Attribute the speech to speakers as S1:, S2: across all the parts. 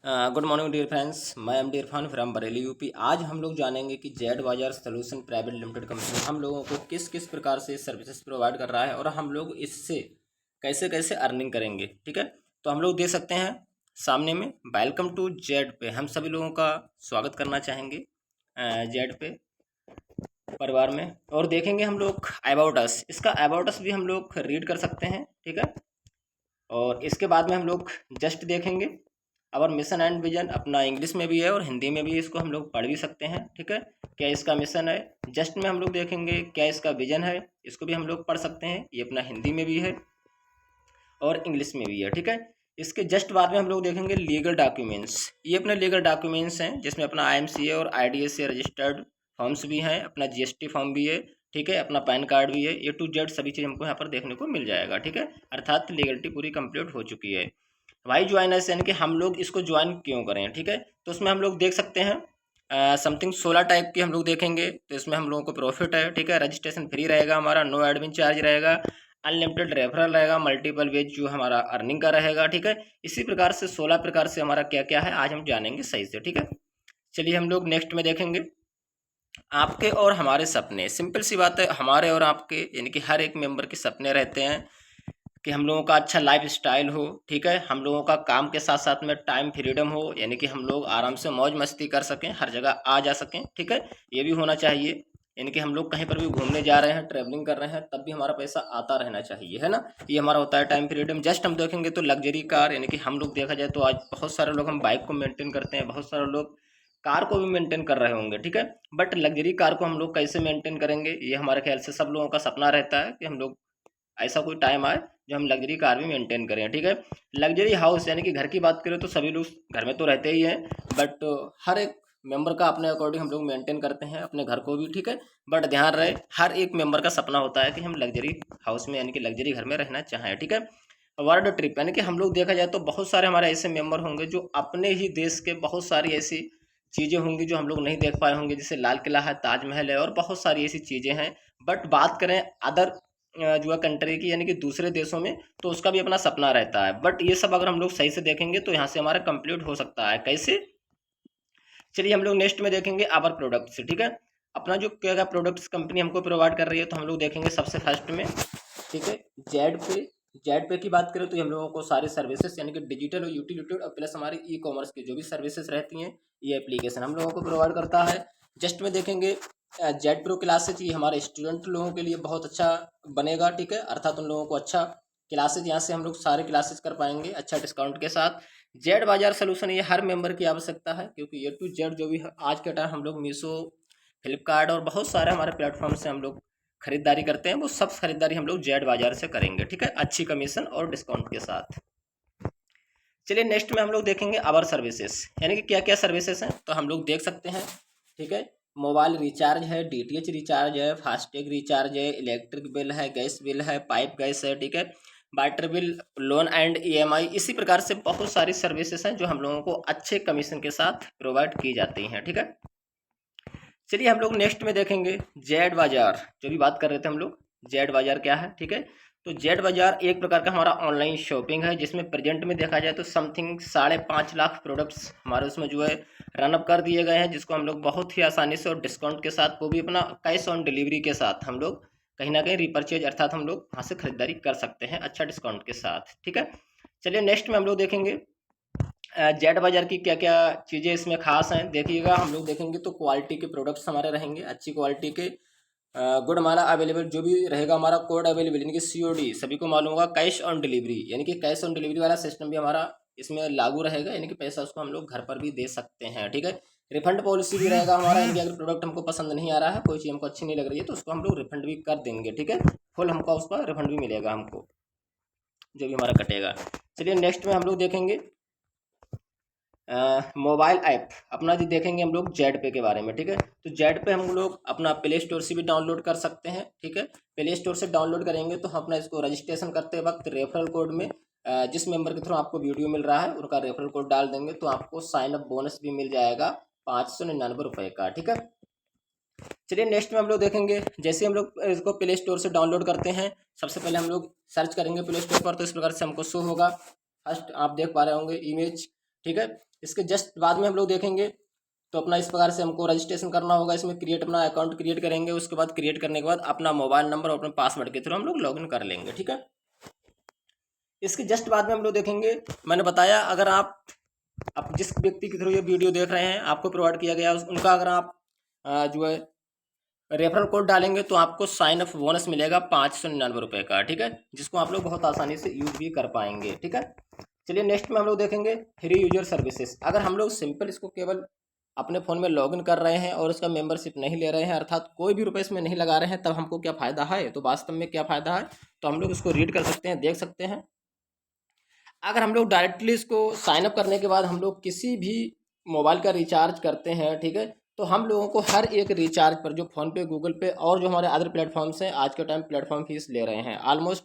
S1: Good morning dear friends, मैं M D Irfan from Bareilly UP. आज हम लोग जानेंगे कि जेड बाजार सॉल्यूशन प्राइवेट लिमिटेड कंपनी हम लोगों को किस किस प्रकार से सर्विसेज प्रोवाइड कर रहा है और हम लोग इससे कैसे कैसे अर्निंग करेंगे। ठीक है, तो हम लोग देख सकते हैं सामने में वेलकम टू जेड पे हम सभी लोगों का स्वागत करना चाहेंगे जेड पे परिवार में। और देखेंगे हम लोग अबाउट अस, इसका अबाउट अस भी हम लोग रीड कर सकते हैं। ठीक है, और इसके बाद में हम लोग जस्ट देखेंगे और मिशन एंड विजन अपना इंग्लिश में भी है और हिंदी में भी, इसको हम लोग पढ़ भी सकते हैं। ठीक है, क्या इसका मिशन है। जस्ट में हम लोग देखेंगे क्या इसका विजन है, इसको भी हम लोग पढ़ सकते हैं। ये अपना हिंदी में भी है और इंग्लिश में भी है। ठीक है, इसके जस्ट बाद में हम लोग देखेंगे लीगल डॉक्यूमेंट्स। ये अपने लीगल डॉक्यूमेंट्स हैं जिसमें अपना IMCA और IDS से रजिस्टर्ड फॉर्म्स भी हैं, अपना GST फॉर्म भी है। ठीक है, अपना पैन कार्ड भी है। A to Z सभी चीज़ हमको यहाँ पर देखने को मिल जाएगा। ठीक है, अर्थात लीगलिटी पूरी कंप्लीट हो चुकी है। वाई ज्वाइन एस, यानी कि हम लोग इसको ज्वाइन क्यों करें। ठीक है, तो उसमें हम लोग देख सकते हैं समथिंग 16 टाइप की हम लोग देखेंगे। तो इसमें हम लोगों को प्रॉफिट है। ठीक है, रजिस्ट्रेशन फ्री रहेगा हमारा, नो एडमिन चार्ज रहेगा, अनलिमिटेड रेफरल रहेगा, मल्टीपल वेज जो हमारा अर्निंग का रहेगा। ठीक है, इसी प्रकार से 16 प्रकार से हमारा क्या क्या है आज हम जानेंगे सही से। ठीक है, चलिए हम लोग नेक्स्ट में देखेंगे आपके और हमारे सपने। सिंपल सी बात है, हमारे और आपके यानी कि हर एक मेंबर के सपने रहते हैं कि हम लोगों का अच्छा लाइफ स्टाइल हो। ठीक है, हम लोगों का काम के साथ साथ में टाइम फ्रीडम हो, यानी कि हम लोग आराम से मौज मस्ती कर सकें, हर जगह आ जा सकें। ठीक है, ये भी होना चाहिए, यानी कि हम लोग कहीं पर भी घूमने जा रहे हैं, ट्रैवलिंग कर रहे हैं, तब भी हमारा पैसा आता रहना चाहिए, है ना। ये हमारा होता है टाइम फ्रीडम। जस्ट हम देखेंगे तो लग्जरी कार, यानी कि हम लोग देखा जाए तो आज बहुत सारे लोग हम बाइक को मेंटेन करते हैं, बहुत सारे लोग कार को भी मेंटेन कर रहे होंगे। ठीक है, बट लग्जरी कार को हम लोग कैसे मेंटेन करेंगे, ये हमारे ख्याल से सब लोगों का सपना रहता है कि हम लोग ऐसा कोई टाइम आए जो हम लग्जरी कार भी मेंटेन करें। ठीक है, लग्जरी हाउस यानी कि घर की बात करें तो सभी लोग घर में तो रहते ही हैं, बट हर एक मेंबर का अपने अकॉर्डिंग हम लोग मेंटेन करते हैं अपने घर को भी। ठीक है, बट ध्यान रहे हर एक मेंबर का सपना होता है कि हम लग्जरी हाउस में यानी कि लग्जरी घर में रहना चाहें। ठीक है, वर्ल्ड ट्रिप, यानी कि हम लोग देखा जाए तो बहुत सारे हमारे ऐसे मेंबर होंगे जो अपने ही देश के बहुत सारी ऐसी चीज़ें होंगी जो हम लोग नहीं देख पाए होंगे, जैसे लाल किला है, ताजमहल है और बहुत सारी ऐसी चीज़ें हैं। बट बात करें अदर जो है कंट्री की, यानी कि दूसरे देशों में, तो उसका भी अपना सपना रहता है। बट ये सब अगर हम लोग सही से देखेंगे तो यहाँ से हमारा कंप्लीट हो सकता है। कैसे, चलिए हम लोग नेक्स्ट में देखेंगे आवर प्रोडक्ट्स। ठीक है, अपना जो क्या क्या प्रोडक्ट्स कंपनी हमको प्रोवाइड कर रही है, तो हम लोग देखेंगे सबसे फर्स्ट में। ठीक है, जेड पे। जेड पे की बात करें तो हम लोगों को सारी सर्विसेज यानी कि डिजिटल और यूटिलिटी और प्लस हमारी ई-कॉमर्स की जो भी सर्विसेज रहती हैं, ये एप्लीकेशन हम लोगों को प्रोवाइड करता है। जस्ट में देखेंगे जेड प्रो क्लासेज, ये हमारे स्टूडेंट लोगों के लिए बहुत अच्छा बनेगा। ठीक है, अर्थात उन लोगों को अच्छा क्लासेज यहाँ से हम लोग सारे क्लासेज कर पाएंगे अच्छा डिस्काउंट के साथ। जेड बाजार सोल्यूशन, ये हर मेंबर की आवश्यकता है, क्योंकि ए टू जेड जो भी आज के टाइम हम लोग मीशो, फ्लिपकार्ट और बहुत सारे हमारे प्लेटफॉर्म से हम लोग खरीदारी करते हैं, वो सब खरीदारी हम लोग जेड बाजार से करेंगे। ठीक है, अच्छी कमीशन और डिस्काउंट के साथ। चलिए नेक्स्ट में हम लोग देखेंगे आवर सर्विसेज, यानी कि क्या क्या सर्विसेज हैं, तो हम लोग देख सकते हैं। ठीक है, मोबाइल रिचार्ज है, DTH रिचार्ज है, फास्टैग रिचार्ज है, इलेक्ट्रिक बिल है, गैस बिल है, पाइप गैस है। ठीक है, water bill, loan and EMI, इसी प्रकार से बहुत सारी सर्विसेज हैं जो हम लोगों को अच्छे कमीशन के साथ प्रोवाइड की जाती हैं। ठीक है, चलिए हम लोग नेक्स्ट में देखेंगे जेड बाजार, जो भी बात कर रहे थे हम लोग, जेड बाजार क्या है। ठीक है, तो जेड बाजार एक प्रकार का हमारा ऑनलाइन शॉपिंग है, जिसमें प्रेजेंट में देखा जाए तो समथिंग 5.5 लाख प्रोडक्ट्स हमारे उसमें जो है रनअप कर दिए गए हैं, जिसको हम लोग बहुत ही आसानी से और डिस्काउंट के साथ, वो भी अपना कैश ऑन डिलीवरी के साथ, हम लोग कहीं ना कहीं रिपर्चेज अर्थात हम लोग वहाँ से खरीदारी कर सकते हैं अच्छा डिस्काउंट के साथ। ठीक है, चलिए नेक्स्ट में हम लोग देखेंगे जेड बाजार की क्या क्या चीज़ें इसमें खास हैं। देखिएगा हम लोग देखेंगे तो क्वालिटी के प्रोडक्ट्स हमारे रहेंगे, अच्छी क्वालिटी के। गुड हमारा अवेलेबल जो भी रहेगा, हमारा कोड अवेलेबल यानी कि COD सभी को मालूम होगा, कैश ऑन डिलीवरी, यानी कि कैश ऑन डिलीवरी वाला सिस्टम भी हमारा इसमें लागू रहेगा, यानी कि पैसा उसको हम लोग घर पर भी दे सकते हैं। ठीक है, रिफंड पॉलिसी भी रहेगा हमारा, यानी कि अगर प्रोडक्ट हमको पसंद नहीं आ रहा है, कोई चीज़ हमको अच्छी नहीं लग रही है, तो उसको हम लोग रिफंड भी कर देंगे। ठीक है, फुल हमको उस पर रिफंड भी मिलेगा हमको, जो भी हमारा कटेगा। चलिए नेक्स्ट में हम लोग देखेंगे मोबाइल ऐप अपना जी देखेंगे हम लोग जेड पे के बारे में। ठीक है, तो जेड पे हम लोग अपना प्ले स्टोर से भी डाउनलोड कर सकते हैं। ठीक है, प्ले स्टोर से डाउनलोड करेंगे तो हम अपना इसको रजिस्ट्रेशन करते वक्त रेफरल कोड में जिस मेंबर के थ्रू आपको वीडियो मिल रहा है उनका रेफरल कोड डाल देंगे, तो आपको साइन अप बोनस भी मिल जाएगा 599 रुपये का। ठीक है, चलिए नेक्स्ट में हम लोग देखेंगे, जैसे हम लोग इसको प्ले स्टोर से डाउनलोड करते हैं, सबसे पहले हम लोग सर्च करेंगे प्ले स्टोर पर, तो इस प्रकार से हमको शो होगा। फर्स्ट आप देख पा रहे होंगे इमेज। ठीक है, इसके जस्ट बाद में हम लोग देखेंगे तो अपना इस प्रकार से हमको रजिस्ट्रेशन करना होगा। इसमें क्रिएट अपना अकाउंट क्रिएट करेंगे, उसके बाद क्रिएट करने के बाद अपना मोबाइल नंबर और अपने पासवर्ड के थ्रू हम लोग लॉगिन कर लेंगे। ठीक है, इसके जस्ट बाद में हम लोग देखेंगे, मैंने बताया अगर आप जिस व्यक्ति के थ्रू ये वीडियो देख रहे हैं आपको प्रोवाइड किया गया उनका अगर आप जो है रेफरल कोड डालेंगे तो आपको साइन अप बोनस मिलेगा 599 रुपये का। ठीक है, जिसको आप लोग बहुत आसानी से यूज भी कर पाएंगे। ठीक है, चलिए नेक्स्ट में हम लोग देखेंगे फ्री यूजर सर्विसेज। अगर हम लोग सिंपल इसको केवल अपने फ़ोन में लॉगिन कर रहे हैं और उसका मेंबरशिप नहीं ले रहे हैं, अर्थात कोई भी रुपये इसमें नहीं लगा रहे हैं, तब हमको क्या फ़ायदा है, तो वास्तव में क्या फ़ायदा है तो हम लोग इसको रीड कर सकते हैं, देख सकते हैं। अगर हम लोग डायरेक्टली इसको साइन अप करने के बाद हम लोग किसी भी मोबाइल का रिचार्ज करते हैं, ठीक है, तो हम लोगों को हर एक रिचार्ज पर जो फ़ोनपे, गूगल पे और जो हमारे अदर प्लेटफॉर्म्स हैं आज के टाइम प्लेटफॉर्म फीस ले रहे हैं। ऑलमोस्ट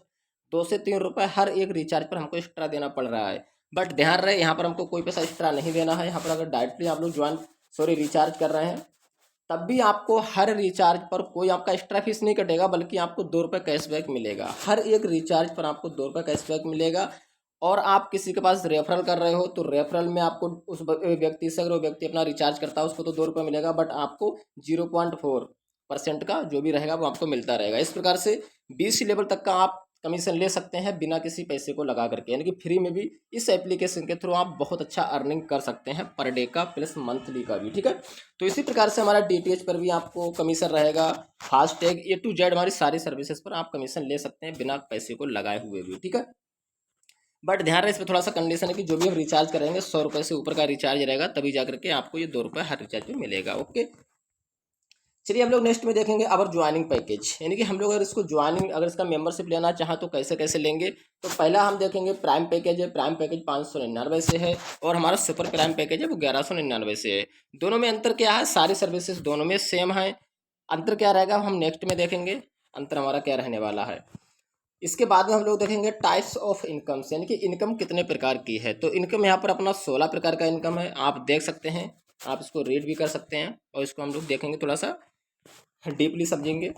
S1: 2 से 3 रुपये हर एक रिचार्ज पर हमको एक्स्ट्रा देना पड़ रहा है। बट ध्यान रहे यहाँ पर हमको कोई पैसा एक्स्ट्रा नहीं देना है। यहाँ पर अगर डायरेक्टली आप लोग रिचार्ज कर रहे हैं तब भी आपको हर रिचार्ज पर कोई आपका एक्स्ट्रा फीस नहीं कटेगा, बल्कि आपको 2 रुपये कैशबैक मिलेगा। हर एक रिचार्ज पर आपको 2 रुपये कैशबैक मिलेगा। और आप किसी के पास रेफरल कर रहे हो तो रेफरल में आपको उस व्यक्ति से, अगर वो व्यक्ति अपना रिचार्ज करता है उसको तो 2 रुपये मिलेगा, बट आपको 0.4% का जो भी रहेगा वो आपको मिलता रहेगा। इस प्रकार से 20 लेवल तक का आप कमीशन ले सकते हैं बिना किसी पैसे को लगा करके, यानी कि फ्री में भी इस एप्लीकेशन के थ्रू आप बहुत अच्छा अर्निंग कर सकते हैं, पर डे का प्लस मंथली का भी। ठीक है, तो इसी प्रकार से हमारा DTH पर भी आपको कमीशन रहेगा। फास्टैग A to Z हमारी सारी सर्विसेज पर आप कमीशन ले सकते हैं बिना पैसे को लगाए हुए भी। ठीक है, बट ध्यान रहे इसमें थोड़ा सा कंडीशन है कि जो भी हम रिचार्ज करेंगे 100 रुपये से ऊपर का रिचार्ज रहेगा, तभी जा करके आपको ये 2 रुपये हर रिचार्ज में मिलेगा। ओके, चलिए हम लोग नेक्स्ट में देखेंगे अवर ज्वाइनिंग पैकेज, यानी कि हम लोग अगर इसको अगर इसका मेंबरशिप लेना चाहें तो कैसे कैसे लेंगे। तो पहला हम देखेंगे प्राइम पैकेज है। प्राइम पैकेज 599 से है और हमारा सुपर प्राइम पैकेज है वो 1199 से है। दोनों में अंतर क्या है, सारी सर्विसेज दोनों में सेम है। अंतर क्या रहेगा हम नेक्स्ट में देखेंगे, अंतर हमारा क्या रहने वाला है। इसके बाद में हम लोग देखेंगे टाइप्स ऑफ इनकम्स, यानी कि इनकम कितने प्रकार की है। तो इनकम यहाँ पर अपना 16 प्रकार का इनकम है, आप देख सकते हैं, आप इसको रीड भी कर सकते हैं और इसको हम लोग देखेंगे, थोड़ा सा डीपली समझेंगे।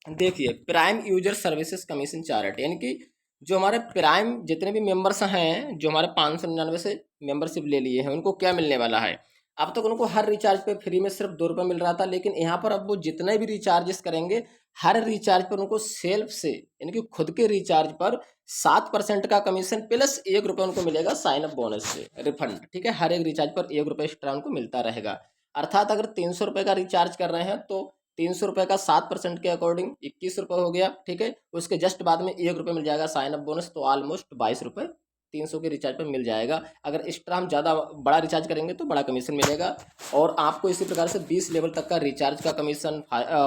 S1: देखिए, prime user services commission chart, यानी कि जो हमारे प्राइम जितने भी मेंबर्स हैं, जो हमारे 599 से मेंबरशिप ले लिए हैं, उनको क्या मिलने वाला है। अब तक उनको हर रिचार्ज पे फ्री में सिर्फ 2 रुपये मिल रहा था, लेकिन यहाँ पर अब वो जितने भी रिचार्जेस करेंगे हर रिचार्ज पर उनको सेल्फ से, यानी कि खुद के रिचार्ज पर 7% का कमीशन प्लस 1 रुपये उनको मिलेगा साइन अप बोनस से रिफंड। ठीक है, हर एक रिचार्ज पर 1 रुपये एक्स्ट्रा उनको मिलता रहेगा। अर्थात अगर 300 रुपये का रिचार्ज कर रहे हैं तो 300 रुपये का 7% के अकॉर्डिंग 21 रुपये हो गया। ठीक है, उसके जस्ट बाद में 1 रुपये मिल जाएगा साइन अप बोनस, तो ऑलमोस्ट 22 रुपये 300 के रिचार्ज पर मिल जाएगा। अगर एक्स्ट्रा हम ज़्यादा बड़ा रिचार्ज करेंगे तो बड़ा कमीशन मिलेगा। और आपको इसी प्रकार से 20 लेवल तक का रिचार्ज का कमीशन,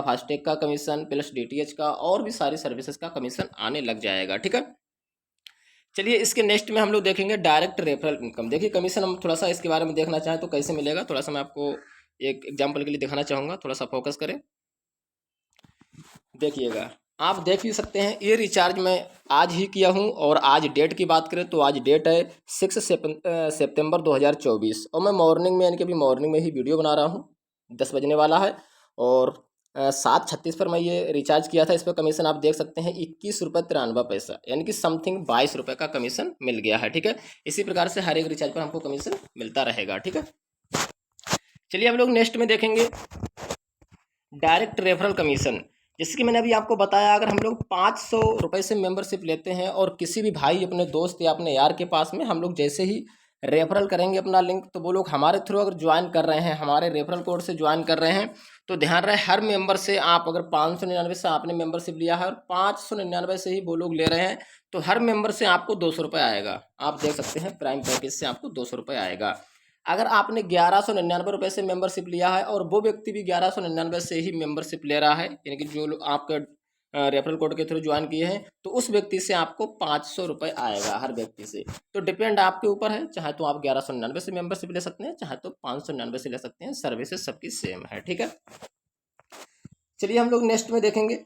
S1: फास्टैग का कमीशन प्लस DTH का और भी सारी सर्विसेज का कमीशन आने लग जाएगा। ठीक है, चलिए इसके नेक्स्ट में हम लोग देखेंगे डायरेक्ट रेफरल इनकम। देखिए कमीशन हम थोड़ा सा इसके बारे में देखना चाहें तो कैसे मिलेगा, थोड़ा सा मैं आपको एक एग्जांपल के लिए दिखाना चाहूँगा, थोड़ा सा फोकस करें। देखिएगा, आप देख भी सकते हैं ये रिचार्ज मैं आज ही किया हूँ और आज डेट की बात करें तो आज डेट है 6 सितंबर 2024 और मैं मॉर्निंग में, यानी कि अभी मॉर्निंग में ही वीडियो बना रहा हूँ, 10 बजने वाला है। और 7:36 पर मैं ये रिचार्ज किया था। इस पर कमीशन आप देख सकते हैं 21 रुपये 93 पैसा, यानी कि समथिंग 22 रुपये का कमीशन मिल गया है। ठीक है, इसी प्रकार से हर एक रिचार्ज पर हमको कमीशन मिलता रहेगा। ठीक है, चलिए हम लोग नेक्स्ट में देखेंगे डायरेक्ट रेफरल कमीशन। जैसे कि मैंने अभी आपको बताया, अगर हम लोग 500 रुपये से मेंबरशिप लेते हैं और किसी भी भाई अपने दोस्त या अपने यार के पास में हम लोग जैसे ही रेफरल करेंगे अपना लिंक, तो वो लोग हमारे थ्रू अगर ज्वाइन कर रहे हैं, हमारे रेफरल कोड से ज्वाइन कर रहे हैं, तो ध्यान रहे हर मेंबर से आप अगर 599 से आपने मेंबरशिप लिया है और 599 से ही वो लोग ले रहे हैं, तो हर मेंबर से आपको 200 रुपये आएगा। आप देख सकते हैं प्राइम पैकेज से आपको 200 रुपये आएगा। अगर आपने 1199 रुपये से मेंबरशिप लिया है और वो व्यक्ति भी 1199 से ही मेंबरशिप ले रहा है, यानी कि जो लोग आपका रेफरल कोड के थ्रू ज्वाइन किए हैं, तो उस व्यक्ति से आपको 500 रुपये आएगा हर व्यक्ति से। तो डिपेंड आपके ऊपर है, चाहे तो आप 1199 से मेंबरशिप ले सकते हैं, चाहे तो 599 से ले सकते हैं, सर्विसेज सबकी सेम है। ठीक है, चलिए हम लोग नेक्स्ट में देखेंगे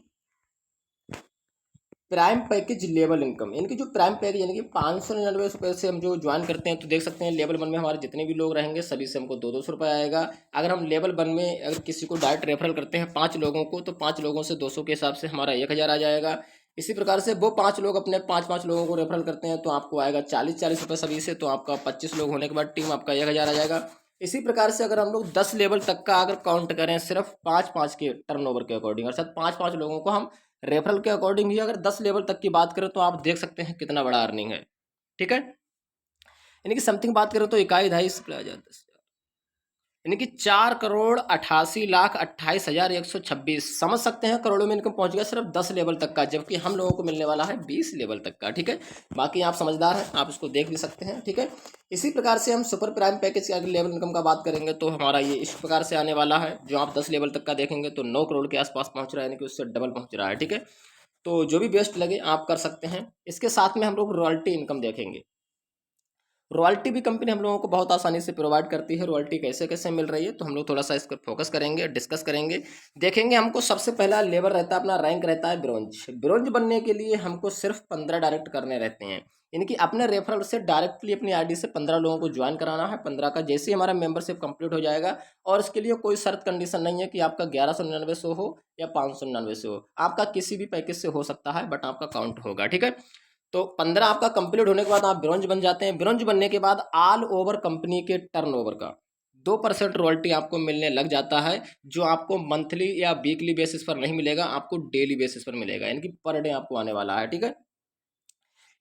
S1: प्राइम पैकेज लेवल इनकम, यानी कि जो प्राइम पैकेज यानी कि 599 रुपये से हम जो ज्वाइन करते हैं, तो देख सकते हैं लेवल 1 में हमारे जितने भी लोग रहेंगे सभी से हमको 200 रुपये आएगा। अगर हम लेवल 1 में अगर किसी को डायरेक्ट रेफरल करते हैं 5 लोगों को, तो 5 लोगों से 200 के हिसाब से हमारा 1000 आ जाएगा। इसी प्रकार से वो 5 लोग अपने 5-5 लोगों को रेफरल करते हैं तो आपको आएगा 40-40 रुपये सभी से, तो आपका 25 लोग होने के बाद टीम आपका 1000 आ जाएगा। इसी प्रकार से अगर हम लोग 10 लेवल तक का अगर काउंट करें सिर्फ 5-5 के टर्नओवर के अकॉर्डिंग, अर्थात 5-5 लोगों को हम रेफरल के अकॉर्डिंग ही अगर 10 लेवल तक की बात करें तो आप देख सकते हैं कितना बड़ा अर्निंग है। ठीक है, यानी कि समथिंग बात करें तो इकाई 2.5 यानी कि 4,88,28,126 समझ सकते हैं, करोड़ों में इनकम पहुंच गया सिर्फ 10 लेवल तक का, जबकि हम लोगों को मिलने वाला है 20 लेवल तक का। ठीक है, बाकी आप समझदार हैं, आप इसको देख भी सकते हैं। ठीक है, इसी प्रकार से हम सुपर प्राइम पैकेज के अगर लेवल इनकम का बात करेंगे तो हमारा ये इस प्रकार से आने वाला है। जो आप 10 लेवल तक का देखेंगे तो 9 करोड़ के आसपास पहुंच रहा है, यानी कि उससे डबल पहुंच रहा है। ठीक है, तो जो भी बेस्ट लगे आप कर सकते हैं। इसके साथ में हम लोग रॉयल्टी इनकम देखेंगे। रॉयल्टी भी कंपनी हम लोगों को बहुत आसानी से प्रोवाइड करती है। रॉयल्टी कैसे कैसे मिल रही है तो हम लोग थोड़ा सा इस पर फोकस करेंगे, डिस्कस करेंगे, देखेंगे। हमको सबसे पहला लेवल रहता है, अपना रैंक रहता है ब्रोंज। ब्रोंज बनने के लिए हमको सिर्फ 15 डायरेक्ट करने रहते हैं, यानी कि अपने रेफरल से डायरेक्टली अपनी आईडी से 15 लोगों को ज्वाइन कराना है। 15 का जैसे ही हमारा मेंबरशिप कंप्लीट हो जाएगा, और इसके लिए कोई शर्त कंडीशन नहीं है कि आपका 1199 से हो या 599 से हो, आपका किसी भी पैकेज से हो सकता है, बट आपका काउंट होगा। ठीक है, तो 15 आपका कंप्लीट होने के बाद आप ब्रोंज बन जाते हैं। ब्रोंज बनने के बाद ऑल ओवर कंपनी के टर्नओवर का 2% रॉयल्टी आपको मिलने लग जाता है, जो आपको मंथली या वीकली बेसिस पर नहीं मिलेगा, आपको डेली बेसिस पर मिलेगा, यानी कि पर डे आपको आने वाला है। ठीक है,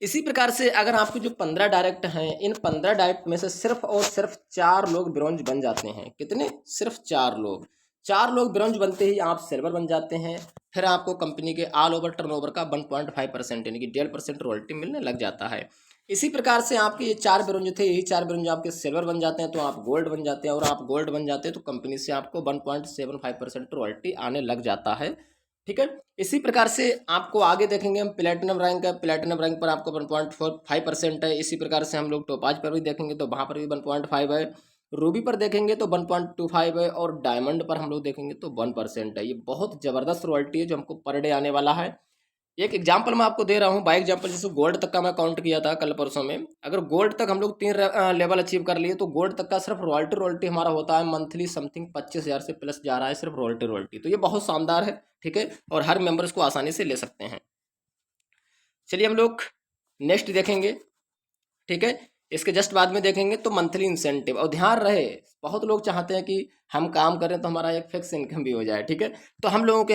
S1: इसी प्रकार से अगर आपके जो 15 डायरेक्ट हैं, इन 15 डायरेक्ट में से सिर्फ और सिर्फ 4 लोग ब्रोंज बन जाते हैं। कितने? सिर्फ 4 लोग। 4 लोग ब्रोंज बनते ही आप सिल्वर बन जाते हैं। फिर आपको कंपनी के ऑल ओवर टर्नओवर का 1.5% यानी कि 1.5% रॉयल्टी मिलने लग जाता है। इसी प्रकार से आपके ये 4 ब्रोंज थे, यही 4 ब्रोंज आपके सिल्वर बन जाते हैं तो आप गोल्ड बन जाते हैं, और आप गोल्ड बन जाते हैं तो कंपनी से आपको 1.75% रॉयल्टी आने लग जाता है। ठीक है, इसी प्रकार से आपको आगे देखेंगे हम प्लेटिनम रैंक है। प्लेटिनम रैंक पर आपको 1.45% है। इसी प्रकार से हम लोग टोपाज पर भी देखेंगे तो वहाँ पर भी 1.5 है। रूबी पर देखेंगे तो 1.25 है, और डायमंड पर हम लोग देखेंगे तो 1% है। ये बहुत ज़बरदस्त रॉयल्टी है जो हमको पर डे आने वाला है। एक एग्जांपल मैं आपको दे रहा हूँ, बाई एग्जांपल जैसे गोल्ड तक का मैं काउंट किया था कल परसों में। अगर गोल्ड तक हम लोग 3 लेवल अचीव कर लिए तो गोल्ड तक का सिर्फ रॉयल्टी हमारा होता है मंथली समथिंग 25,000 से प्लस जा रहा है सिर्फ रॉयल्टी। तो ये बहुत शानदार है। ठीक है, और हर मेंबर इसको आसानी से ले सकते हैं। चलिए हम लोग नेक्स्ट देखेंगे। ठीक है, इसके जस्ट बाद में देखेंगे तो मंथली इंसेंटिव। और ध्यान रहे, बहुत लोग चाहते हैं कि हम काम करें तो हमारा एक फिक्स इनकम भी हो जाए। ठीक है, तो हम लोगों के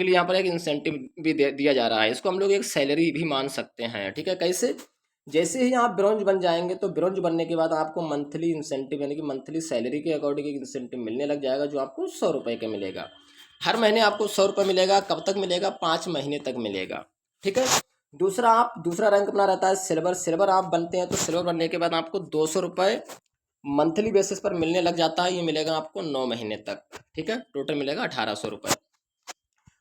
S1: लिए यहाँ पर एक इंसेंटिव भी दिया जा रहा है। इसको हम लोग एक सैलरी भी मान सकते हैं। ठीक है, कैसे? जैसे ही आप ब्रोंज बन जाएंगे तो ब्रोंज बनने के बाद आपको मंथली इंसेंटिव यानी कि मंथली सैलरी के अकॉर्डिंग एक इंसेंटिव मिलने लग जाएगा, जो आपको 100 रुपये का मिलेगा। हर महीने आपको 100 रुपये मिलेगा। कब तक मिलेगा? 5 महीने तक मिलेगा। ठीक है, दूसरा रैंक अपना रहता है सिल्वर। सिल्वर आप बनते हैं तो सिल्वर बनने के बाद आपको 200 रुपये मंथली बेसिस पर मिलने लग जाता है। ये मिलेगा आपको 9 महीने तक। ठीक है, टोटल मिलेगा 1800 रुपये।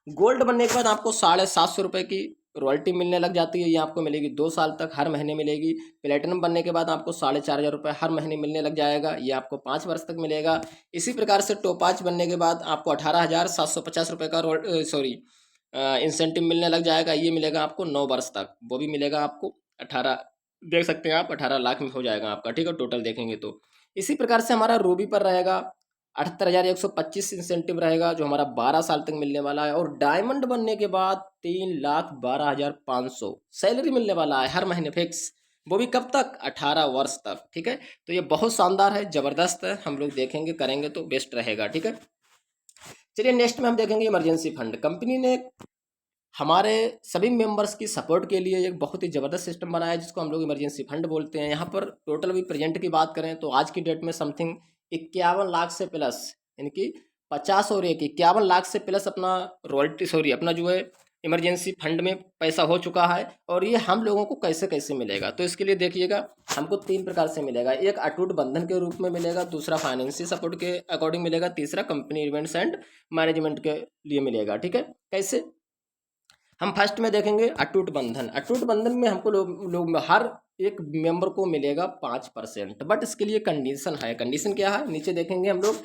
S1: गोल्ड बनने के बाद आपको 750 रुपये की रॉयल्टी मिलने लग जाती है। ये आपको मिलेगी 2 साल तक, हर महीने मिलेगी। प्लेटिनम बनने के बाद आपको 4,500 रुपये हर महीने मिलने लग जाएगा। ये आपको 5 वर्ष तक मिलेगा। इसी प्रकार से टोपाज बनने के बाद आपको 18,750 रुपये का इंसेंटिव मिलने लग जाएगा। ये मिलेगा आपको 9 वर्ष तक। वो भी मिलेगा आपको 18, देख सकते हैं आप 18 लाख में हो जाएगा आपका। ठीक है, टोटल देखेंगे तो। इसी प्रकार से हमारा रूबी पर रहेगा 78,125 इंसेंटिव रहेगा, जो हमारा 12 साल तक मिलने वाला है। और डायमंड बनने के बाद 3,12,500 सैलरी मिलने वाला है हर महीने फिक्स। वो भी कब तक? 18 वर्ष तक। ठीक है, तो ये बहुत शानदार है, ज़बरदस्त है। हम लोग देखेंगे, करेंगे तो बेस्ट रहेगा। ठीक है, चलिए नेक्स्ट में हम देखेंगे इमरजेंसी फंड। कंपनी ने हमारे सभी मेंबर्स की सपोर्ट के लिए एक बहुत ही ज़बरदस्त सिस्टम बनाया है, जिसको हम लोग इमरजेंसी फंड बोलते हैं। यहाँ पर टोटल भी प्रेजेंट की बात करें तो आज की डेट में समथिंग 51 लाख से प्लस, यानी कि 50 और 51 लाख से प्लस अपना जो है इमरजेंसी फंड में पैसा हो चुका है। और ये हम लोगों को कैसे कैसे मिलेगा, तो इसके लिए देखिएगा, हमको 3 प्रकार से मिलेगा। एक अटूट बंधन के रूप में मिलेगा, दूसरा फाइनेंशियल सपोर्ट के अकॉर्डिंग मिलेगा, तीसरा कंपनी इवेंट्स एंड मैनेजमेंट के लिए मिलेगा। ठीक है, कैसे? हम फर्स्ट में देखेंगे अटूट बंधन। अटूट बंधन में हमको लोग हर एक मेंबर को मिलेगा 5%, बट इसके लिए कंडीशन है। कंडीशन क्या है? नीचे देखेंगे हम लोग।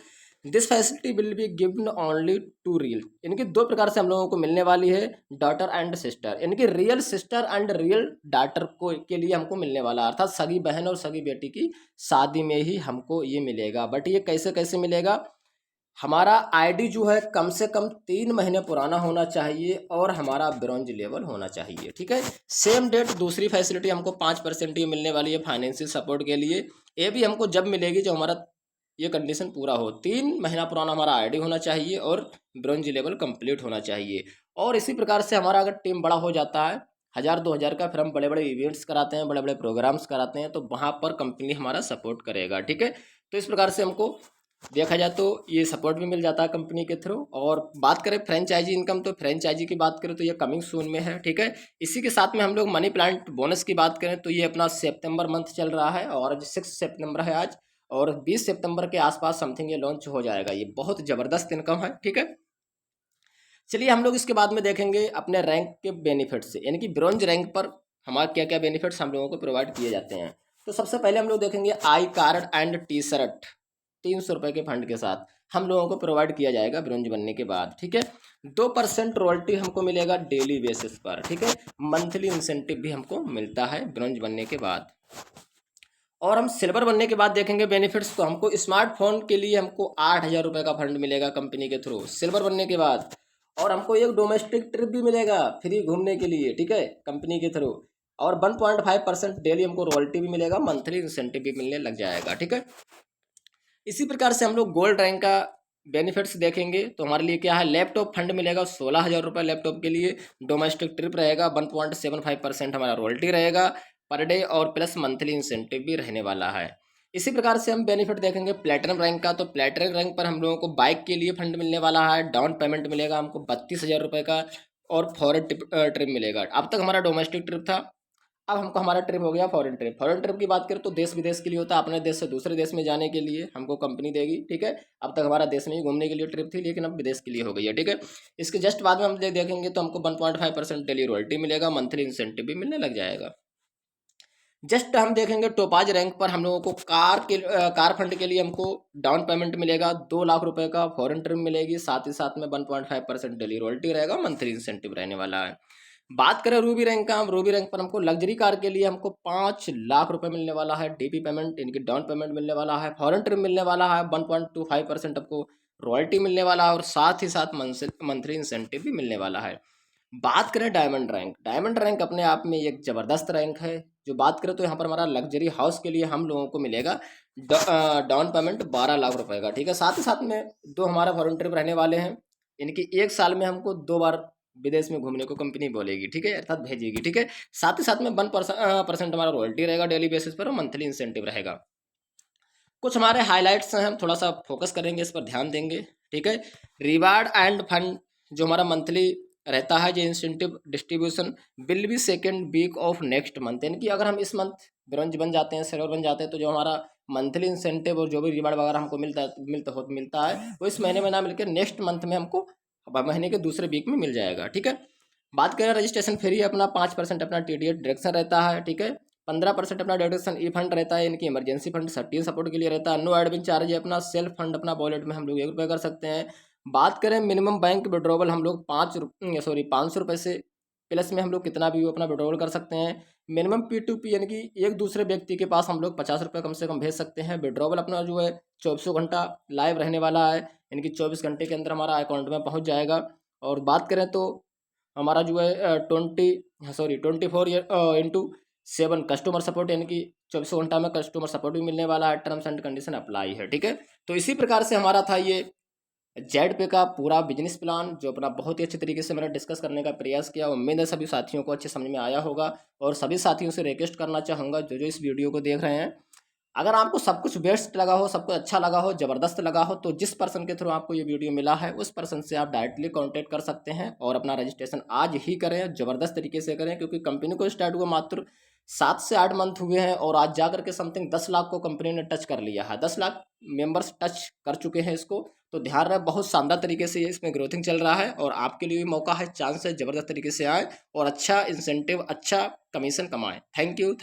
S1: This facility will be given only to real, यानी कि 2 प्रकार से हम लोगों को मिलने वाली है, डॉटर एंड सिस्टर, यानी कि real sister and real daughter को के लिए हमको मिलने वाला, अर्थात सगी बहन और सगी बेटी की शादी में ही हमको ये मिलेगा। बट ये कैसे कैसे मिलेगा? हमारा आईडी जो है कम से कम 3 महीने पुराना होना चाहिए और हमारा ब्रॉन्ज लेवल होना चाहिए। ठीक है, सेम डेट दूसरी फैसिलिटी हमको 5% ये मिलने वाली है फाइनेंशियल सपोर्ट के लिए। ये भी हमको जब मिलेगी जो हमारा ये कंडीशन पूरा हो, 3 महीना पुराना हमारा आईडी होना चाहिए और ब्रॉन्ज लेवल कंप्लीट होना चाहिए। और इसी प्रकार से हमारा अगर टीम बड़ा हो जाता है 1000-2000 का, फिर हम बड़े बड़े इवेंट्स कराते हैं, बड़े बड़े प्रोग्राम्स कराते हैं, तो वहाँ पर कंपनी हमारा सपोर्ट करेगा। ठीक है, तो इस प्रकार से हमको देखा जाए तो ये सपोर्ट भी मिल जाता है कंपनी के थ्रू। और बात करें फ्रेंचाइजी इनकम, तो फ्रेंचाइजी की बात करें तो ये कमिंग सून में है। ठीक है, इसी के साथ में हम लोग मनी प्लांट बोनस की बात करें तो ये अपना सितंबर मंथ चल रहा है और 6 सितंबर है आज, और 20 सितंबर के आसपास समथिंग ये लॉन्च हो जाएगा। ये बहुत ज़बरदस्त इनकम है। ठीक है, चलिए हम लोग इसके बाद में देखेंगे अपने रैंक के बेनिफिट्स, यानी कि ब्रॉन्ज रैंक पर हमारे क्या क्या बेनिफिट्स हम लोगों को प्रोवाइड किए जाते हैं। तो सबसे पहले हम लोग देखेंगे I card and T shirt 300 रुपये के फंड के साथ हम लोगों को प्रोवाइड किया जाएगा ब्रॉन्ज बनने के बाद। ठीक है, 2% रॉयल्टी हमको मिलेगा डेली बेसिस पर। ठीक है, मंथली इंसेंटिव भी हमको मिलता है ब्रॉन्ज बनने के बाद। और हम सिल्वर बनने के बाद देखेंगे बेनिफिट्स, तो हमको स्मार्टफोन के लिए हमको 8000 रुपये का फंड मिलेगा कंपनी के थ्रू सिल्वर बनने के बाद। और हमको एक डोमेस्टिक ट्रिप भी मिलेगा फ्री घूमने के लिए। ठीक है, कंपनी के थ्रू। और 1.5% डेली हमको रॉयल्टी भी मिलेगा, मंथली इंसेंटिव भी मिलने लग जाएगा। ठीक है, इसी प्रकार से हम लोग गोल्ड रैंक का बेनिफिट्स देखेंगे तो हमारे लिए क्या है, लैपटॉप फंड मिलेगा 16,000 रुपये लैपटॉप के लिए, डोमेस्टिक ट्रिप रहेगा, 1.75% हमारा रॉयल्टी रहेगा पर डे, और प्लस मंथली इंसेंटिव भी रहने वाला है। इसी प्रकार से हम बेनिफिट देखेंगे प्लेटिनम रैंक का, तो प्लेटिनम रैंक पर हम लोगों को बाइक के लिए फंड मिलने वाला है, डाउन पेमेंट मिलेगा हमको 32,000 रुपये का, और फॉरेन ट्रिप मिलेगा। अब तक हमारा डोमेस्टिक ट्रिप था, अब हमको हमारा ट्रिप हो गया फॉरेन ट्रिप। फॉरेन ट्रिप की बात करें तो देश विदेश के लिए होता है, अपने देश से दूसरे देश में जाने के लिए हमको कंपनी देगी। ठीक है, अब तक हमारा देश में ही घूमने के लिए ट्रिप थी, लेकिन अब विदेश के लिए हो गई है। ठीक है, इसके जस्ट बाद में हम देखेंगे तो हमको 1.5% डेली रॉयल्टी मिलेगा, मंथली इंसेंटिव भी मिलने लग जाएगा। जस्ट हम देखेंगे टोपाज रैंक पर हम लोगों को कार फंड के लिए हमको डाउन पेमेंट मिलेगा 2 लाख रुपए का, फॉरेन ट्रिप मिलेगी, साथ ही साथ में 1.5% डेली रॉयल्टी रहेगा, मंथली इंसेंटिव रहने वाला है। बात करें रूबी रैंक का, हम रूबी रैंक पर हमको लग्जरी कार के लिए हमको 5 लाख रुपए मिलने वाला है, डीपी पेमेंट इनकी डाउन पेमेंट मिलने वाला है, फॉरेन ट्रिप मिलने वाला है, 1.25% आपको रॉयल्टी मिलने वाला है, और साथ ही साथ मंथली इंसेंटिव भी मिलने वाला है। बात करें डायमंड रैंक, डायमंड रैंक अपने आप में एक ज़बरदस्त रैंक है। जो बात करें तो यहाँ पर हमारा लग्जरी हाउस के लिए हम लोगों को मिलेगा डाउन पेमेंट 12 लाख रुपए का। ठीक है, साथ ही साथ में 2 हमारा फॉरेन ट्रिप रहने वाले हैं, इनकी 1 साल में हमको 2 बार विदेश में घूमने को कंपनी बोलेगी। ठीक है, अर्थात भेजेगी। ठीक है, साथ ही साथ में 1% हमारा रॉयल्टी रहेगा डेली बेसिस पर, और मंथली इंसेंटिव रहेगा। कुछ हमारे हाईलाइट्स हैं, हम थोड़ा सा फोकस करेंगे, इस पर ध्यान देंगे। ठीक है, रिवार्ड एंड फंड जो हमारा मंथली रहता है, जो incentive distribution will be second week of next month, यानी कि अगर हम इस मंथ ब्रॉन्ज बन जाते हैं, सिल्वर बन जाते हैं, तो जो हमारा मंथली इंसेंटिव और जो भी रिवार्ड वगैरह हमको मिलता है वो इस महीने में ना मिलकर नेक्स्ट मंथ में हमको महीने के दूसरे वीक में मिल जाएगा। ठीक है, बात करें रजिस्ट्रेशन फ्री अपना 5% अपना TDS डिडक्शन रहता है। ठीक है, 15% अपना डिडक्शन ई फंड रहता है, इनकी इमरजेंसी फंड सर्टिन सपोर्ट के लिए रहता है। नो एडमिन चार्ज है, अपना सेल्फ फंड अपना वॉलेट में हम लोग 1 रुपये कर सकते हैं। बात करें मिनिमम बैंक विड्रॉवल, हम लोग 500 रुपये से प्लस में हम लोग कितना भी अपना विड्रॉवल कर सकते हैं। मिनिमम P2P यानी कि एक दूसरे व्यक्ति के पास हम लोग 50 रुपये कम से कम भेज सकते हैं। विड्रॉवल अपना जो है 24 घंटा लाइव रहने वाला है, यानी कि 24 घंटे के अंदर हमारा अकाउंट में पहुँच जाएगा। और बात करें तो हमारा जो है 24/7 कस्टमर सपोर्ट, यानी कि 24 घंटा में कस्टमर सपोर्ट भी मिलने वाला है। टर्म्स एंड कंडीशन अप्लाई है। ठीक है, तो इसी प्रकार से हमारा था ये जेड पे का पूरा बिजनेस प्लान, जो अपना बहुत ही अच्छे तरीके से मैंने डिस्कस करने का प्रयास किया। उम्मीद है सभी साथियों को अच्छे समझ में आया होगा, और सभी साथियों से रिक्वेस्ट करना चाहूँगा जो जो इस वीडियो को देख रहे हैं, अगर आपको सब कुछ बेस्ट लगा हो, सब कुछ अच्छा लगा हो, ज़बरदस्त लगा हो, तो जिस पर्सन के थ्रू आपको ये वीडियो मिला है उस पर्सन से आप डायरेक्टली कांटेक्ट कर सकते हैं और अपना रजिस्ट्रेशन आज ही करें, ज़बरदस्त तरीके से करें, क्योंकि कंपनी को स्टार्ट हुआ मात्र 7 से 8 मंथ हुए हैं, और आज जाकर के समथिंग 10 लाख को कंपनी ने टच कर लिया है, 10 लाख मेंबर्स टच कर चुके हैं इसको। तो ध्यान रहे, बहुत शानदार तरीके से ये इसमें ग्रोथिंग चल रहा है, और आपके लिए भी मौका है, चांस है, ज़बरदस्त तरीके से आए और अच्छा इंसेंटिव, अच्छा कमीशन कमाएं। Thank you.